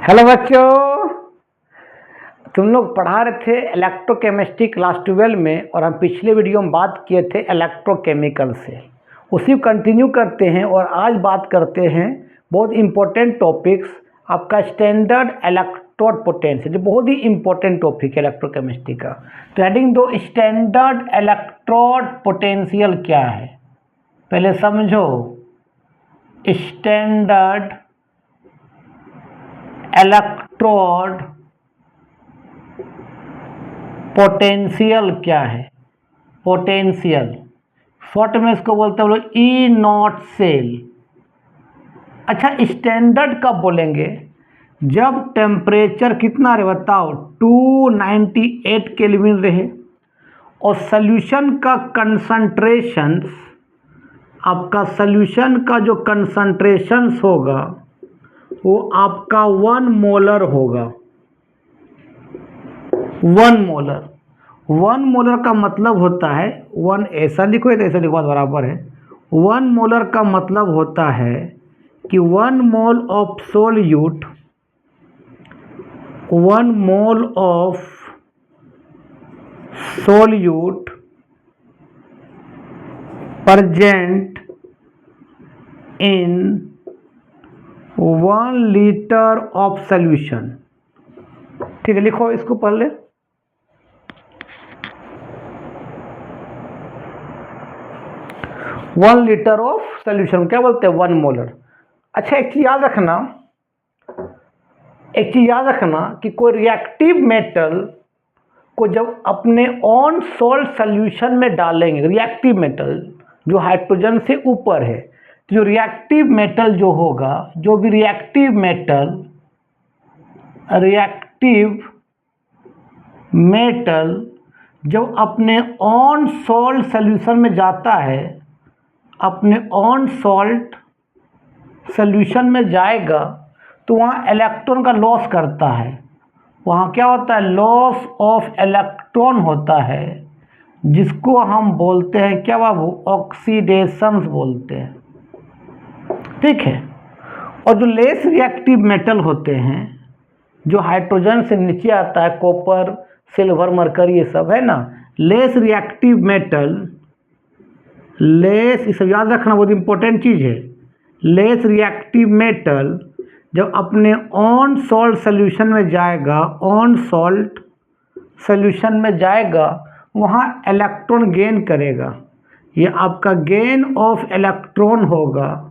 Hello बच्चों, तुम लोग पढ़ा रहे थे इलेक्ट्रोकेमिस्ट्री क्लास 12 में और हम पिछले वीडियो में बात किए थे इलेक्ट्रोकेमिकल से। उसी को कंटिन्यू करते हैं और आज बात करते हैं बहुत इम्पोर्टेंट टॉपिक्स आपका स्टैंडर्ड इलेक्ट्रोड पोटेंशियल, जो बहुत ही इम्पोर्टेंट टॉपिक है इलेक्ट्रोकेमिस्ट्री का। तो हेडिंग दो, स्टैंडर्ड इलेक्ट्रोड पोटेंशियल क्या है। पहले समझो स्टैंडर्ड इलेक्ट्रोड पोटेंशियल क्या है। पोटेंशियल शॉर्ट में इसको बोलते हैं लोग ई नॉट सेल। अच्छा, स्टैंडर्ड कब बोलेंगे? जब टेम्परेचर कितना रहे बताओ, 298 केल्विन रहे और सॉल्यूशन का कंसंट्रेशन, आपका सॉल्यूशन का जो कंसंट्रेशन होगा वो आपका 1 मोलर होगा। 1 मोलर, 1 मोलर का मतलब होता है 1, ऐसा लिखो तो ऐसा लिखो बराबर है। 1 मोलर का मतलब होता है कि 1 mole of solute, 1 mole of solute present in 1 litre of solution. ठीक है, लिखो इसको पढ़ ले। वन लीटर ऑफ सोल्यूशन क्या बोलते हैं? 1 मोलर। अच्छा, एक चीज याद रखना कि कोई रिएक्टिव मेटल को जब अपने ऑन सॉल्ट सोल्यूशन में डालेंगे, रिएक्टिव मेटल जो हाइड्रोजन से ऊपर है, तो जो रिएक्टिव मेटल जो होगा, जो भी रिएक्टिव मेटल जब अपने ऑन सॉल्ट सोल्यूशन में जाता है, अपने ऑन सॉल्ट सोल्यूशन में जाएगा तो वहाँ इलेक्ट्रॉन का लॉस करता है। वहाँ क्या होता है? लॉस ऑफ इलेक्ट्रॉन होता है, जिसको हम बोलते हैं क्या बाबू? ऑक्सीडेशन बोलते हैं। ठीक है। और जो लेस रिएक्टिव मेटल होते हैं, जो हाइड्रोजन से नीचे आता है, कॉपर, सिल्वर, मरकरी, ये सब है ना, लेस रिएक्टिव मेटल, लेस, इसे याद रखना बहुत इंपॉर्टेंट चीज़ है। लेस रिएक्टिव मेटल जब अपने ऑन सॉल्ट सोल्यूशन में जाएगा, ऑन सॉल्ट सोल्यूशन में जाएगा, वहाँ इलेक्ट्रॉन गेन करेगा। ये आपका गेन ऑफ इलेक्ट्रॉन होगा,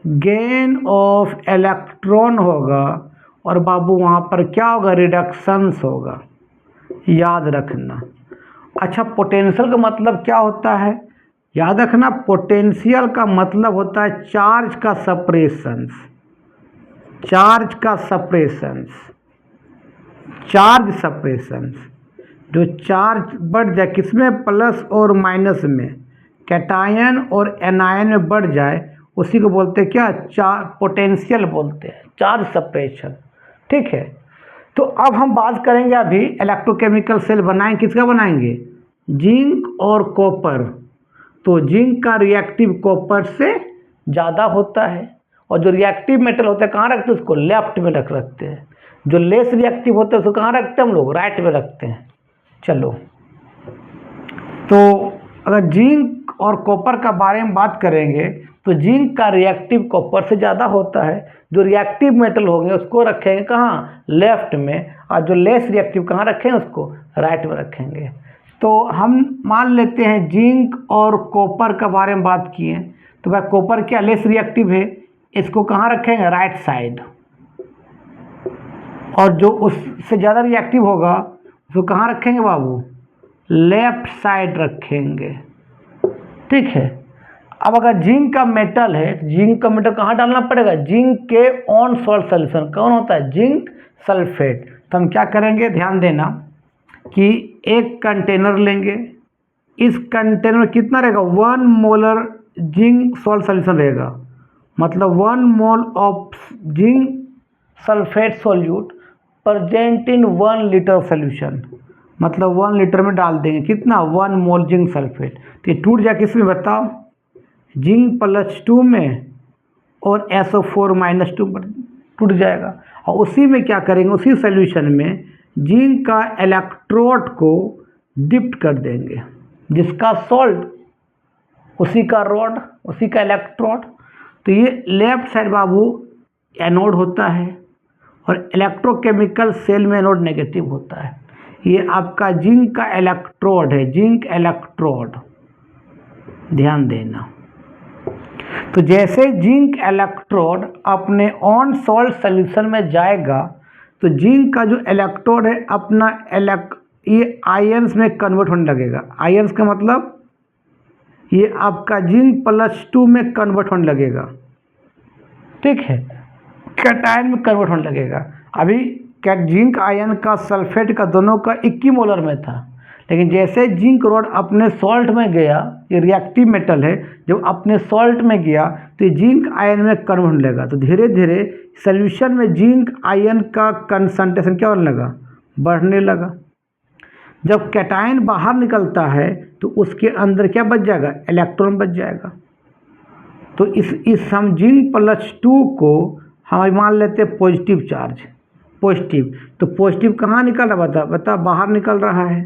गेन ऑफ इलेक्ट्रॉन होगा। और बाबू वहाँ पर क्या होगा? रिडक्शंस होगा, याद रखना। अच्छा, पोटेंशियल का मतलब क्या होता है? याद रखना, पोटेंशियल का मतलब होता है चार्ज का सप्रेशंस। चार्ज का सप्रेशंस, चार्ज सप्रेशंस, जो चार्ज बढ़ जाए किसमें? प्लस और माइनस में, कैटायन और एनायन में बढ़ जाए, उसी को बोलते हैं क्या? पोटेंशियल बोलते हैं, चार्ज सप्रेशन। ठीक है। तो अब हम बात करेंगे, अभी इलेक्ट्रोकेमिकल सेल बनाएंगे, किसका बनाएंगे? जिंक और कॉपर। तो जिंक का रिएक्टिव कॉपर से ज़्यादा होता है, और जो रिएक्टिव मेटल होता है कहाँ रखते हैं? उसको लेफ्ट में रखते हैं। जो लेस रिएक्टिव होता है उसको कहाँ रखते हैं हम लोग? राइट में रखते हैं। चलो, तो अगर जिंक और कॉपर का बारे में बात करेंगे तो जिंक का रिएक्टिव कॉपर से ज़्यादा होता है। जो रिएक्टिव मेटल होंगे उसको रखेंगे कहाँ? लेफ्ट में। और जो लेस रिएक्टिव कहाँ रखेंगे? उसको राइट में रखेंगे। तो हम मान लेते हैं जिंक और कॉपर का बारे में बात किए, तो भाई कॉपर क्या लेस रिएक्टिव है, इसको कहाँ रखेंगे? Right side. और जो उससे ज़्यादा रिएक्टिव होगा उसको कहाँ रखेंगे बाबू? लेफ्ट साइड रखेंगे। ठीक है। अब अगर जिंक का मेटल है, जिंक का मेटल कहाँ डालना पड़ेगा? जिंक के ऑन सॉल्ट सोल्यूशन कौन होता है? Zinc sulphate. तो हम क्या करेंगे, ध्यान देना कि एक कंटेनर लेंगे, इस कंटेनर में कितना रहेगा? 1 मोलर जिंक सॉल्ट सोल्यूशन रहेगा, मतलब 1 mole of zinc sulphate solute present in 1 litre solution, मतलब 1 लीटर में डाल देंगे कितना? 1 मोल जिंक सल्फेट। तो ये टूट जाए किस में बताओ? जिंक +2 में और SO4 -2 पर टूट जाएगा। और उसी में क्या करेंगे, उसी सॉल्यूशन में जिंक का इलेक्ट्रोड को डिप्ट कर देंगे, जिसका सॉल्ट उसी का रॉड, उसी का इलेक्ट्रोड। तो ये लेफ्ट साइड बाबू एनोड होता है और इलेक्ट्रोकेमिकल सेल में एनोड नेगेटिव होता है। ये आपका जिंक का इलेक्ट्रोड है, जिंक इलेक्ट्रोड, ध्यान देना। तो जैसे जिंक इलेक्ट्रोड अपने ऑन सॉल्ट सॉल्यूशन में जाएगा तो जिंक का जो इलेक्ट्रोड है अपना ये आयंस में कन्वर्ट होने लगेगा। आयंस का मतलब ये आपका जिंक +2 में कन्वर्ट होने लगेगा, ठीक है, कैटायन में कन्वर्ट होने लगेगा। अभी क्या जिंक आयन का सल्फेट का दोनों का इक्विमोलर में था, लेकिन जैसे जिंक रॉड अपने सॉल्ट में गया, ये रिएक्टिव मेटल है, जब अपने सॉल्ट में गया तो ये जिंक आयन में कन्वर्ट होने लगा। तो धीरे धीरे सॉल्यूशन में जिंक आयन का कंसंट्रेशन क्या होने लगा, बढ़ने लगा। जब कैटायन बाहर निकलता है तो उसके अंदर क्या बच जाएगा, इलेक्ट्रॉन बच जाएगा। तो इस हम जिंक +2 को हम मान लेते हैं पॉजिटिव चार्ज, पॉजिटिव। तो पॉजिटिव कहाँ निकल रहा, बता बाहर निकल रहा है,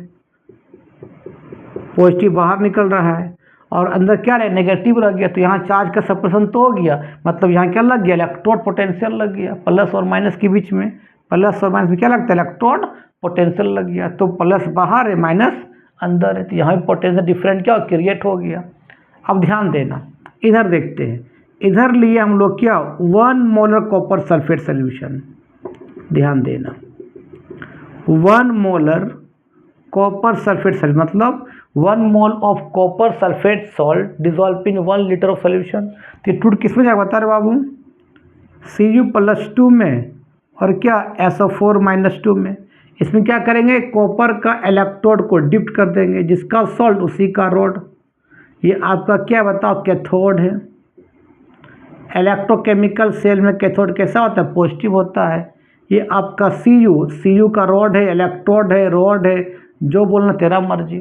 पॉजिटिव बाहर निकल रहा है और अंदर क्या रहे, नेगेटिव रह गया। तो यहाँ चार्ज का सेपरेशन तो हो गया, मतलब यहाँ क्या लग गया, इलेक्ट्रोड पोटेंशियल लग गया। प्लस और माइनस के बीच में, प्लस और माइनस में क्या लगता है, इलेक्ट्रोड पोटेंशियल लग गया। तो प्लस बाहर है, माइनस अंदर है, तो यहाँ भी पोटेंशियल डिफरेंट क्या क्रिएट हो गया। अब ध्यान देना, इधर देखते हैं, इधर लिए हम लोग क्या 1 मोलर कॉपर सल्फेट सोल्यूशन, ध्यान देना 1 मोलर कॉपर सल्फेट सॉल्ट, मतलब 1 mole of copper sulphate salt dissolve in 1 litre of solution. तो ये टूट किस में जाएगा बता रहे बाबू, Cu+2 में और क्या SO4-2 में। इसमें क्या करेंगे, कॉपर का इलेक्ट्रोड को डिप्ट कर देंगे, जिसका सॉल्ट उसी का रॉड। ये आपका क्या बताओ, कैथोड है। इलेक्ट्रोकेमिकल सेल में कैथोड कैसा होता है, पॉजिटिव होता है। ये आपका Cu का रॉड है, इलेक्ट्रोड है, रॉड है, जो बोलना तेरा मर्जी।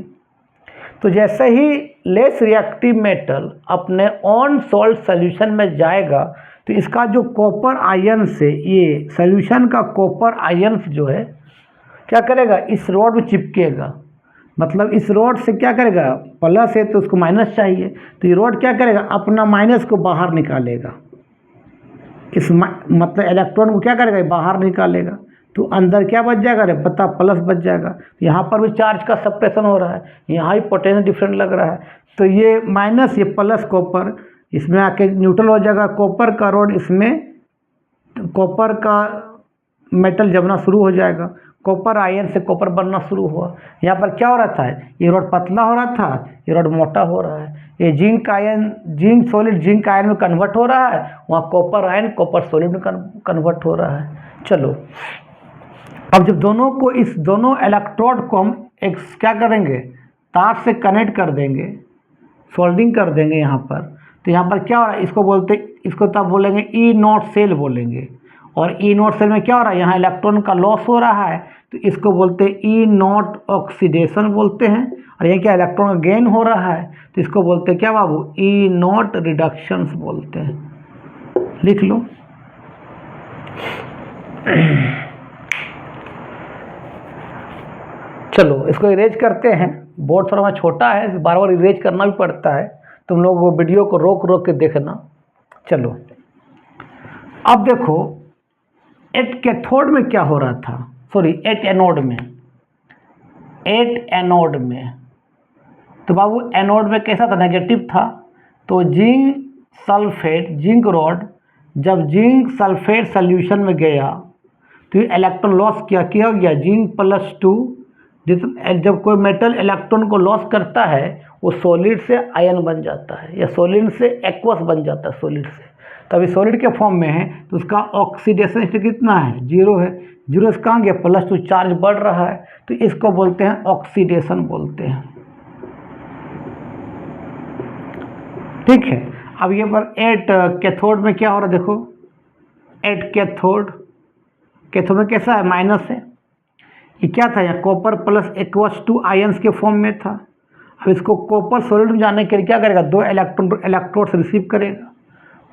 तो जैसे ही लेस रिएक्टिव मेटल अपने ऑन सॉल्ट सॉल्यूशन में जाएगा तो इसका जो कॉपर आयन से, ये सॉल्यूशन का कॉपर आयन जो है क्या करेगा, इस रॉड में चिपकेगा। मतलब इस रॉड से क्या करेगा, प्लस है तो उसको माइनस चाहिए, तो ये रॉड क्या करेगा, अपना माइनस को बाहर निकालेगा। मतलब इलेक्ट्रॉन को क्या करेगा, बाहर निकालेगा। तो अंदर क्या बच जाएगा, रे पता, प्लस बच जाएगा। यहाँ पर भी चार्ज का सेपरेशन हो रहा है, यहाँ ही पोटेंशियल डिफरेंट लग रहा है। तो ये माइनस, ये प्लस कॉपर इसमें आके न्यूट्रल हो जाएगा। कॉपर का रॉड इसमें, कॉपर का मेटल जमना शुरू हो जाएगा, कॉपर आयन से कॉपर बनना शुरू हुआ। यहाँ पर क्या हो रहा था, ये रॉड पतला हो रहा था, ये रॉड मोटा हो रहा है। ये zinc ion, zinc solid zinc ion में कन्वर्ट हो रहा है, वहाँ कॉपर आयन कॉपर सॉलिड में कन्वर्ट हो रहा है। चलो, अब जब दोनों को, इस दोनों इलेक्ट्रोड को हम एक क्या करेंगे, तार से कनेक्ट कर देंगे, सोल्डिंग कर देंगे यहाँ पर। तो यहाँ पर क्या हो रहा है, इसको बोलते, इसको तब बोलेंगे E0 सेल बोलेंगे। और E0 सेल में क्या हो रहा है, यहाँ इलेक्ट्रॉन का लॉस हो रहा है, तो इसको बोलते हैं E0 ऑक्सीडेशन बोलते हैं। और ये क्या, इलेक्ट्रॉन का गेन हो रहा है, तो इसको बोलते हैं क्या बाबू, E0 रिडक्शंस बोलते हैं। लिख लो। चलो इसको इरेज करते हैं, बोर्ड थोड़ा छोटा है, बार बार इरेज करना भी पड़ता है, तुम लोग वो वीडियो को रोक रोक के देखना। चलो अब देखो, एट कैथोड में क्या हो रहा था, सॉरी एट एनोड में, एट एनोड में। तो बाबू एनोड में कैसा था, नेगेटिव था। तो जिंक सल्फेट, जिंक रॉड जब जिंक सल्फेट सॉल्यूशन में गया तो ये इलेक्ट्रॉन लॉस क्या हो गया, जिंक +2। जब कोई मेटल इलेक्ट्रॉन को लॉस करता है वो सॉलिड से आयन बन जाता है, या सॉलिड से एक्वस बन जाता है, सॉलिड से। तो अभी सॉलिड के फॉर्म में है तो उसका ऑक्सीडेशन स्टेट कितना है, 0 है। 0 से कहाँ गया, +2, चार्ज बढ़ रहा है, तो इसको बोलते हैं ऑक्सीडेशन बोलते हैं। ठीक है। अब ये पर एट कैथोड में क्या हो रहा है, देखो एट कैथोड, कैथोड में कैसा है, माइनस है। ये क्या था, यहाँ कॉपर +2 आयंस के फॉर्म में था। अब इसको कॉपर सॉलिड में जाने के लिए क्या करेगा, 2 इलेक्ट्रोड से रिसीव करेगा,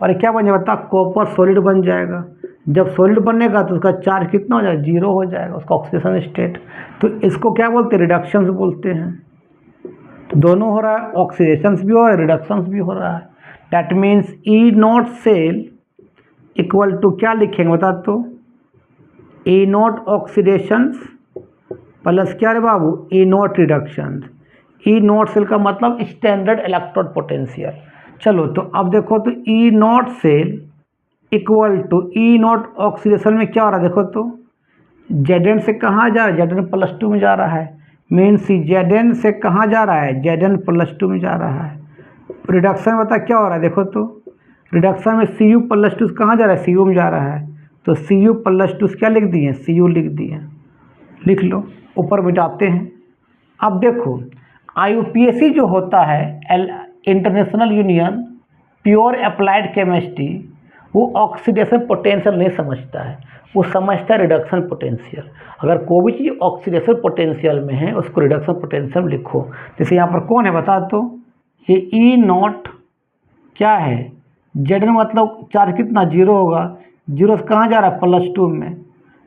और क्या बन जाएगा, कॉपर सॉलिड बन जाएगा। जब सॉलिड बनेगा तो उसका चार्ज कितना हो जाएगा, जीरो हो जाएगा, उसका ऑक्सीडेशन स्टेट। तो इसको क्या बोलते हैं, रिडक्शंस बोलते हैं। तो दोनों हो रहा है, ऑक्सीडेशंस भी हो रहा है, रिडक्शंस भी हो रहा है। That means E not cell equal to क्या लिखेंगे बता तो, ई नॉट ऑक्सीडेशंस प्लस क्या रे बाबू, E naught reductions. E not cell का मतलब स्टैंडर्ड इलेक्ट्रोड पोटेंशियल। चलो तो अब देखो तो E not cell equal to E naught oxidation में क्या हो रहा है, देखो तो जेड से कहाँ जा रहा है, जेड +2 में जा रहा है। मीन्स जेड से कहाँ जा रहा है, जेड +2 में जा रहा है। रिडक्शन में बता क्या हो रहा है, देखो तो रिडक्शन में Cu+2 कहाँ जा रहा है, Cu में जा रहा है। तो Cu+2 क्या लिख दिए, Cu लिख दिए, लिख लो, ऊपर मिटाते हैं। अब देखो IUPAC जो होता है, international union pure applied chemistry, वो ऑक्सीडेशन पोटेंशियल नहीं समझता है, वो समझता है रिडक्शन पोटेंशियल। अगर कोई भी चीज़ ऑक्सीडेशन पोटेंशियल में है उसको रिडक्शन पोटेंशियल लिखो। जैसे यहाँ पर कौन है बता तो, ये ई नॉट क्या है, जेड में मतलब चार्ज कितना, जीरो होगा, जीरो से कहाँ जा रहा है, +2 में।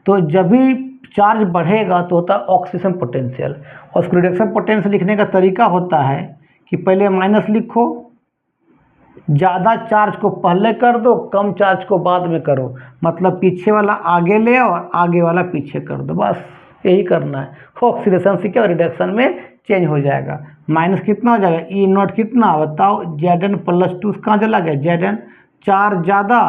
तो जब भी चार्ज बढ़ेगा तो होता है ऑक्सीडेशन पोटेंशियल। और उसको रिडक्शन पोटेंशियल लिखने का तरीका होता है कि पहले माइनस लिखो, ज़्यादा चार्ज को पहले कर दो, कम चार्ज को बाद में करो, मतलब पीछे वाला आगे ले आओ और आगे वाला पीछे कर दो, बस यही करना है। ऑक्सीडेशन से क्या, रिडक्शन में चेंज हो जाएगा। माइनस कितना हो जाएगा, ई नॉट कितना बताओ, Zn+2 कहाँ चला गया, Zn चार्ज ज़्यादा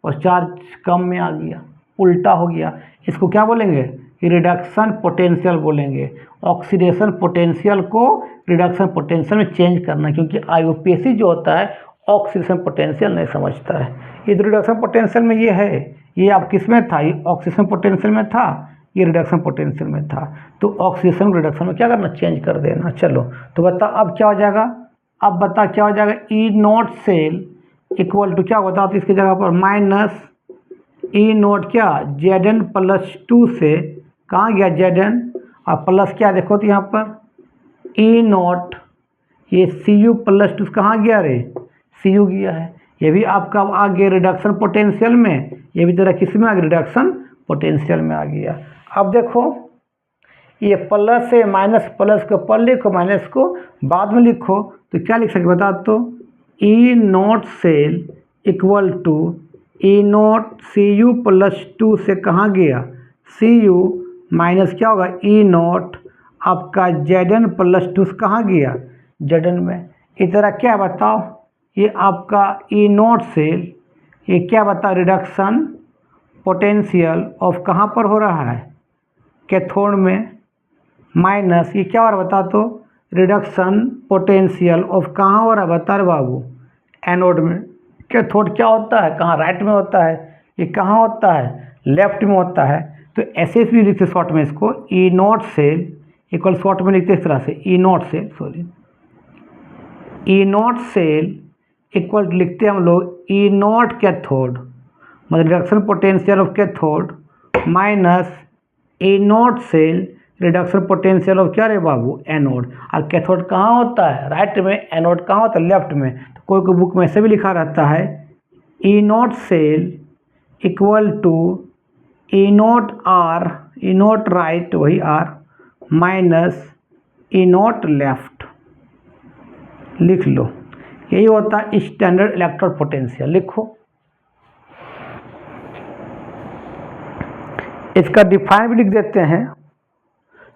और चार्ज कम में आ गया, उल्टा हो गया। इसको क्या बोलेंगे, रिडक्शन पोटेंशियल बोलेंगे। ऑक्सीडेशन पोटेंशियल को रिडक्शन पोटेंशियल में चेंज करना, क्योंकि IUPAC जो होता है ऑक्सीडेशन पोटेंशियल नहीं समझता है। ये तो रिडक्शन पोटेंशियल में ये है, ये आप किस में था, ये ऑक्सीडेशन पोटेंशियल में था, ये रिडक्शन पोटेंशियल में था। तो ऑक्सीडेशन रिडक्शन में क्या करना, चेंज कर देना। चलो तो बता अब क्या हो जाएगा, अब बता क्या हो जाएगा, ई नॉट सेल इक्वल टू क्या होता है, तो इसकी जगह पर माइनस ई नॉट क्या, Zn+2 से कहाँ गया Zn, और प्लस क्या देखो तो यहाँ पर ई नॉट, ये Cu+2 कहाँ गया रे, Cu गया है। ये भी आपका आ गया रिडक्शन पोटेंशियल में, ये भी तेरा किस में आ गया, रिडक्शन पोटेंशियल में आ गया। अब देखो ये प्लस है, माइनस प्लस को ऊपर लिखो, माइनस को बाद में लिखो, तो क्या लिख सकते बता तो, E not cell equal to E naught Cu+2 से कहाँ गया, Cu माइनस क्या होगा, ई नॉट आपका Zn+2 कहाँ गया, Zn में। इस तरह क्या बताओ, ये आपका ई नॉट सेल, ये क्या बता, रिडक्शन पोटेंशियल ऑफ कहाँ पर हो रहा है, कैथोड में, माइनस ये क्या हो रहा है बता तो, रिडक्शन पोटेंशियल ऑफ कहाँ हो रहा है बता रे बाबू, एनोड में। कैथोड क्या होता है, कहाँ, राइट में होता है, ये कहाँ होता है, लेफ्ट में होता है। तो ऐसे भी लिखते शॉर्ट में इसको, E not cell equal, short में लिखते इस तरह से, E not cell, sorry, E not cell equal लिखते हम लोग ई नॉट कैथोड, मतलब reduction potential of cathode, minus E not cell reduction potential of क्या रे बाबू, एनोड। और कैथोड कहाँ होता है, राइट में, एनोड कहाँ होता है, लेफ्ट में। तो कोई कोई बुक में ऐसे भी लिखा रहता है, E not cell equal to E naught R, E naught right वही R, minus E naught left, लिख लो। यही होता है स्टैंडर्ड इलेक्ट्रोड पोटेंशियल। लिखो, इसका डिफाइन भी लिख देते हैं।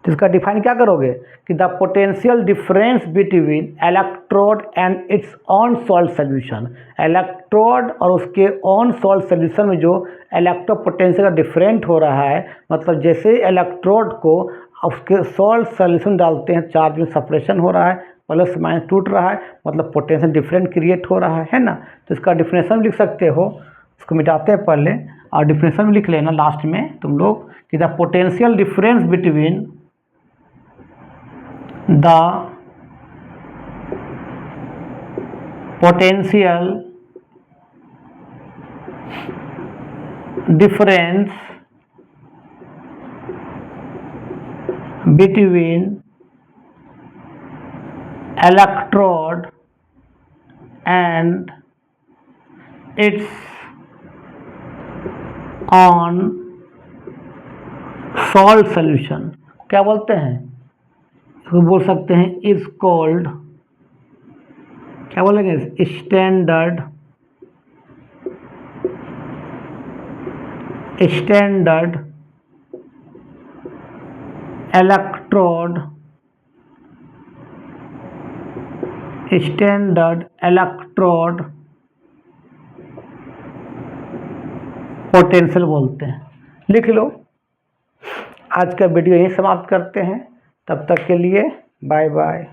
तो इसका डिफाइन क्या करोगे कि the potential difference between electrode and it's on salt solution, electrode और उसके ऑन सॉल्ट सोल्यूशन में जो इलेक्ट्रो पोटेंशियल का डिफरेंट हो रहा है, मतलब जैसे इलेक्ट्रोड को उसके सॉल्ट सोल्यूशन डालते हैं, चार्ज में सेपरेशन हो रहा है, प्लस माइनस टूट रहा है, मतलब पोटेंशियल डिफरेंट क्रिएट हो रहा है ना। तो इसका डिफिनेशन लिख सकते हो, इसको मिटाते हैं पहले, और डिफिनेशन लिख लेना लास्ट में तुम लोग कि the potential difference between the potential difference between electrode and it's on salt solution क्या बोलते हैं, इसको बोल सकते हैं इज कॉल्ड, क्या बोलेंगे, स्टैंडर्ड इलेक्ट्रोड पोटेंशियल बोलते हैं। लिख लो। आज का वीडियो यहीं समाप्त करते हैं, तब तक के लिए बाय बाय।